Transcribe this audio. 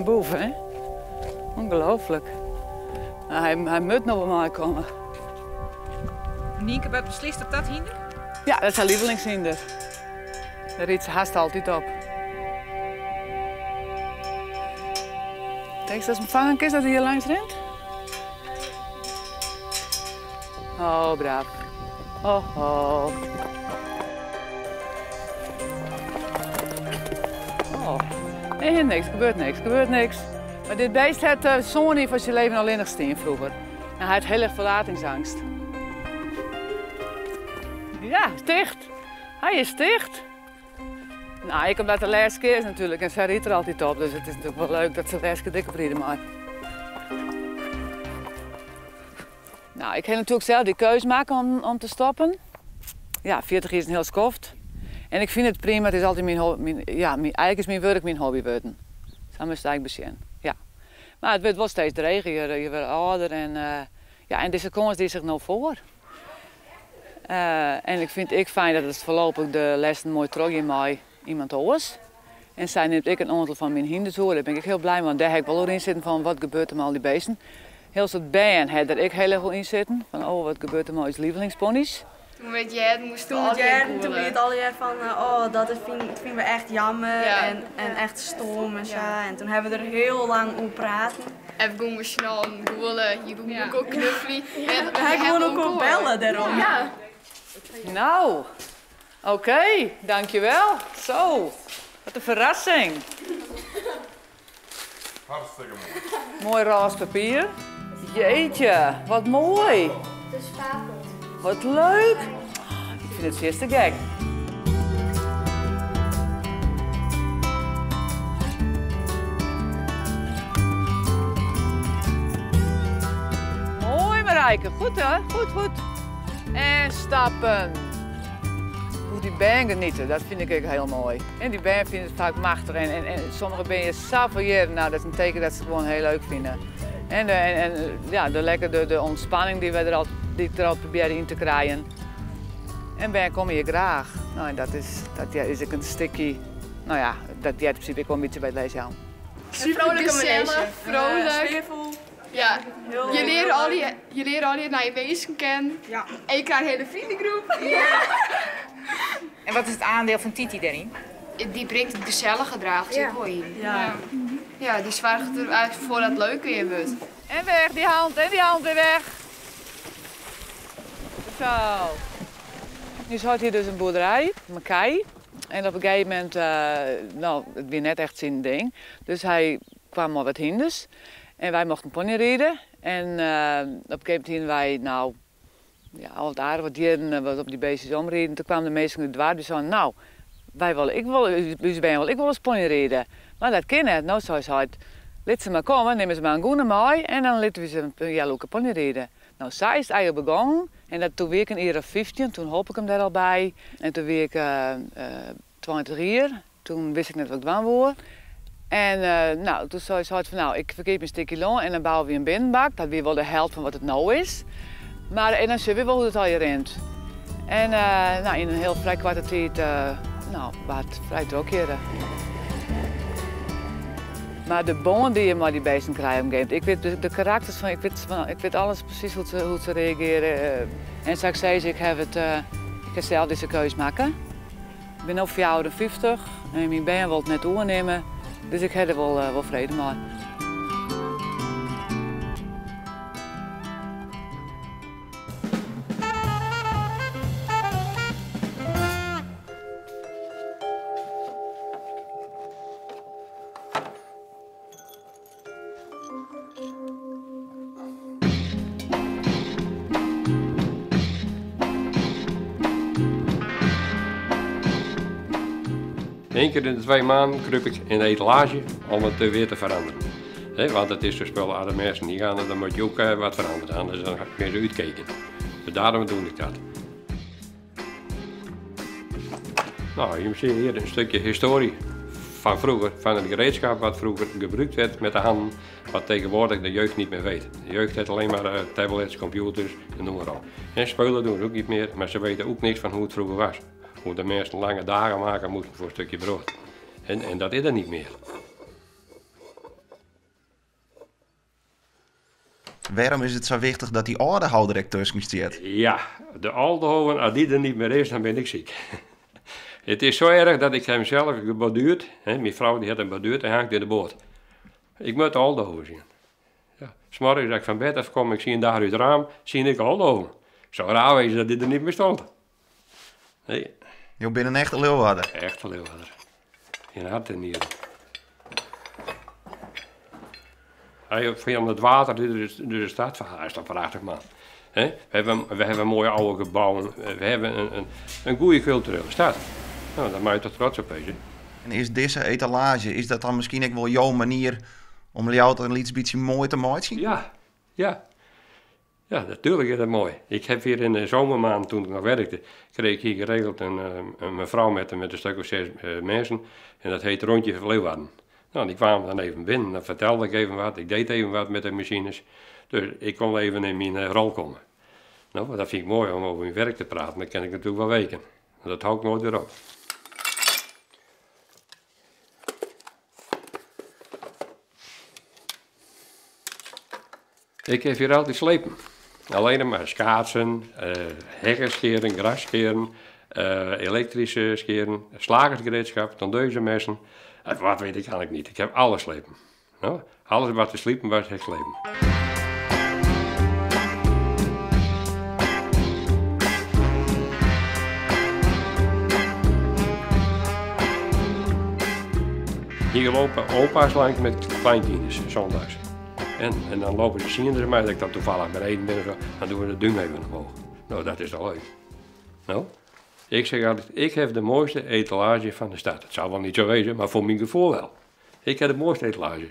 boven, hè? Ongelooflijk. Nou, hij moet nog bij mij komen. Nienke, wat beslist op dat hinder? Ja, dat is haar lievelingshinder. Daar riet ze haast altijd op. Denk je dat ze me vangen is dat hij hier langs rent? Oh, braaf. Oh, oh. Oh. Nee, niks, gebeurt niks. Maar dit beest had zo'n niet van zijn leven alleen nog steen vroeger. En hij had heel erg verlatingsangst. Ja, sticht. Hij is sticht. Nou, ik omdat de laatste keer is natuurlijk en zij riet er altijd op, dus het is natuurlijk wel leuk dat ze de laatste keer dikke vrienden maakt. Nou, ik ga natuurlijk zelf die keuze maken om te stoppen. Ja, 40 is een heel skoft. En ik vind het prima, het is altijd mijn hobby. Eigenlijk is mijn werk mijn hobby worden. Zo moet het eigenlijk beginnen. Ja. Maar het wordt wel steeds dreger, je wordt ouder en en deze komst die zich nou voor. En ik vind het fijn dat het voorlopig de lessen mooi terug in mij iemand anders. En zij neemt ik een aantal van mijn hinders hoor. Daar ben ik heel blij mee, want daar heb ik wel in zitten van wat gebeurt er met al die beesten. Heel soort band had er ik heel erg in zitten. Van oh, wat gebeurt er met ons lievelingsponies. Toen met jij moest toen het al jaar van dat vinden we echt jammer en echt stom en zo. Ja. En toen hebben we er heel lang over praten. En we gingen snel goelen, je ging ook knuffelen. Hij kon ook bellen daarom. Ja. Nou, oké, dankjewel. Zo, wat een verrassing. Hartstikke mooi. Mooi roze papier. Jeetje, wat mooi. Het is fabel. Wat leuk. Ik vind het zeer te gek. Mooi Marijke, goed hè? Goed. En stappen. Hoe die band genieten, dat vind ik ook heel mooi. En die band vinden het vaak machtig en sommige ben je savoyeren. Nou, dat is een teken dat ze het gewoon heel leuk vinden. En de ontspanning die ik er al probeer in te krijgen. En ben kom je graag. Nou, en dat is ook een stukje, nou ja, dat in principe ook wel een beetje bij het lezen aan. Super gezellig, vrolijk. Sfeervol. Ja, je leert al je naar je wezen kennen. Ja. En je krijgt een hele vriendengroep. Ja. En wat is het aandeel van Titi daarin? Die brengt het gezellig gedrag zich wel in. Ja. Ja, die zwaart eruit voor dat leuke in wordt. En weg, die hand weer weg. Zo. Nu zat hier dus een boerderij, een kei. En op een gegeven moment, het weer net echt zijn ding. Dus hij kwam maar wat hinders. En wij mochten pony rijden. En op een gegeven moment gingen wij, al het aardig wat dieren wat op die beestjes omreden. Toen kwamen de mensen in de dwaar die zeiden, nou, ik wil eens pony rijden. Maar dat kan niet. Nou, zei ze, laat ze maar komen, nemen ze maar een goede mee en dan laten we ze een leuke pony rijden. Nou, zij is het eigenlijk begonnen en dat toen week een jaar of 15, toen hoop ik hem daar al bij. En toen week 20 jaar, toen wist ik net wat ik dwan was. En toen zei ze van, ik vergeet een stukje lang en dan bouwen we een binnenbak. Dat weer wel de helft van wat het nou is. Maar en dan zien we wel hoe het al je rent. En in een heel vrij korte tijd, wat vrij druk hier. Maar de bonden die je maar die beesten krijgen geeft, ik weet de karakters van, ik weet alles precies hoe ze reageren. En zoals ik zei, ik ga zelf deze keuze maken. Ik ben nu 54 en mijn been wil het net overnemen, dus ik heb er wel vrede mee. Eén keer in de 2 maanden kruip ik in de etalage om het weer te veranderen. Want het is zo spul aan de mensen die gaan en dan moet je ook wat veranderen, anders dan kun je ze uitkijken. Dus daarom doe ik dat. Nou, je ziet hier een stukje historie van vroeger, van het gereedschap wat vroeger gebruikt werd met de handen, wat tegenwoordig de jeugd niet meer weet. De jeugd heeft alleen maar tablets, computers en noem maar op. En spelen doen ze ook niet meer, maar ze weten ook niks van hoe het vroeger was. Hoe de mensen lange dagen maken moesten voor een stukje brood. En dat is er niet meer. Waarom is het zo wichtig dat die oude houder tussen staat? Ja, de oude hoven, als die er niet meer is, dan ben ik ziek. Het is zo erg dat ik hem zelf geborduurd, mijn vrouw die had hem borduurd en hangt in de boot. Ik moet de oude hoven zien. Ja. 's Morgens als ik van bed afkom, ik zie een dag uit het raam, zie ik de oude hoven. Zo raar wezen dat dit er niet meer stond. Nee. Je bent een echte leeuwarder. Echte leeuwarder. In hart en nieren. Hij van het water door de stad van hij is toch prachtig man. We hebben mooie oude gebouwen. We hebben een goede culturele stad. Nou, daar mag je toch trots op wezen. En is deze etalage, is dat dan misschien ook wel jouw manier om jou toch een beetje mooi te maken? Ja, ja. Ja, natuurlijk is dat mooi. Ik heb hier in de zomermaand, toen ik nog werkte, kreeg ik hier geregeld een mevrouw met een stuk of 6 mensen. En dat heet Rondje van Leeuwarden. Nou, die kwamen dan even binnen, dan vertelde ik even wat, ik deed even wat met de machines. Dus ik kon even in mijn rol komen. Nou, dat vind ik mooi om over mijn werk te praten, dat kan ik natuurlijk wel weten. Dat hou ik nooit weer op. Ik heb hier altijd slepen. Alleen maar schaatsen, hekken scheren, gras scheren, elektrische scheren, slagersgereedschap, tondeuzenmessen. Wat weet ik eigenlijk niet. Ik heb alles slepen. Nou, alles wat te sliepen was, heb ik slepen. Hier lopen opa's langs met kleintieners, zondags. En dan lopen ze zien mij dat ik dan toevallig beneden ben, dan doen we de duim even omhoog. Nou, dat is toch leuk. Nou, ik zeg altijd, ik heb de mooiste etalage van de stad. Het zou wel niet zo wezen, maar voor mijn gevoel wel. Ik heb de mooiste etalage.